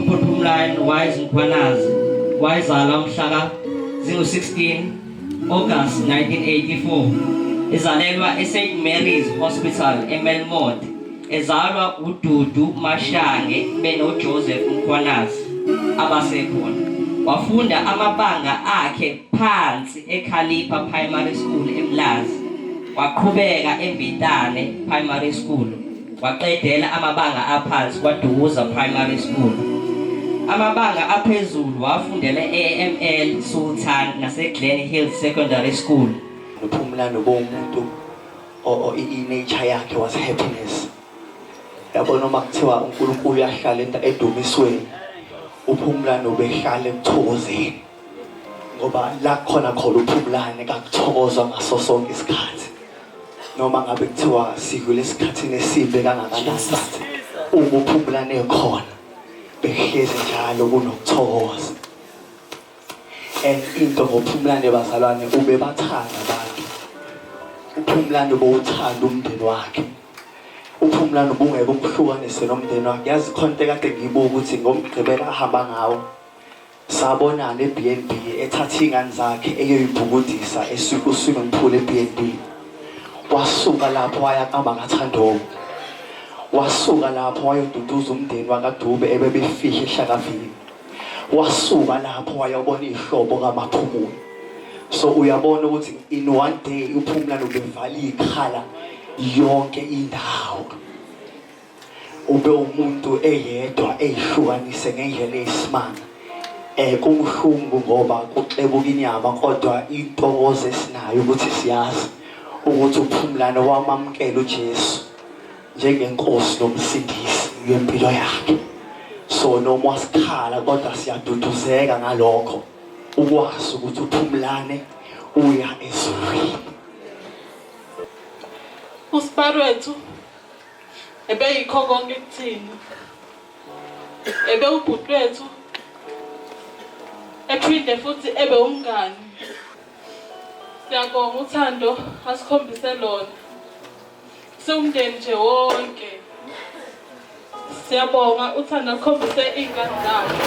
uPhumlani Wise Mkhwanazi wazalwa mhla ka-16 August 1984 ezalelwa eSt Mary's Hospital eMelmont ezalwa uDudu Mashange benoJoseph Mkhwanazi abasekhona. Wafunda amabanga akhe phansi eKhalipa Primary School eMlazi, waqhubeka eMbitane Primary School, waqedela amabanga aphansi kwaDukuza Primary School. Amabanga aphezulu wafundela e-AML Sultan naseGlen Hills Secondary School. uPhumlani umuntu i-nature yakhe was happiness. Yabona uma kuthiwa uNkulunkulu uyahlala edumisweni, uPhumlani ubehlala ekuthokozeni ngoba la khona uPhumlani kakuthokozwa ngaso sonke isikhathi. Noma ngabe kuthiwa sikule esikhathini esibe kangakanani, uma uPhumlani ekhona behlezi njalo kunokuthokoza. And into ngoPhumlani bazalwane ubebathanda abantu. uPhumlani ubewuthanda umndeni wakhe. uPhumlani ubungeke umhlukanise nomndeni wakhe. Yazi khonto kade ngibuka ukuthi ngomgqibelo ahamba ngawo sabonana eBNB ethatha ingane zakhe eyoyibhukudisa swimming pool eBNB. Wasuka lapho waya kamba ngaThandong. Wasuka lapho wayoduduza umndeni wakaDube ebebefihla eHlakavini. Wasuka lapho wayobona ihlobo kaMaphumulo. So uyabona ukuthi in one day uPhumlani ubevala ikhala yonke indawo. Ube umuntu eyedwa eyihlukanise ngendlela eyisimanga. Kumhlungu ngoba kuxebuka inyama, kodwa intokozo esinayo ukuthi siyazi ukuthi uPhumlani wamamkela uJesu njengenkosi nomsindisi wempilo yakhe. So noma wasikhala kodwa siyaduduzeka ngalokho ukwazi ukuthi uPhumlani uya ezulwini. uSiparwethu ebeyikho konke kuthina, ebe ubhuti wethu ephinde futhi ebe umngani. Siyabonga uthando asikhombise lona siwumndeni nje wonke. Siyabonga uthando akhombise ingane zakhe.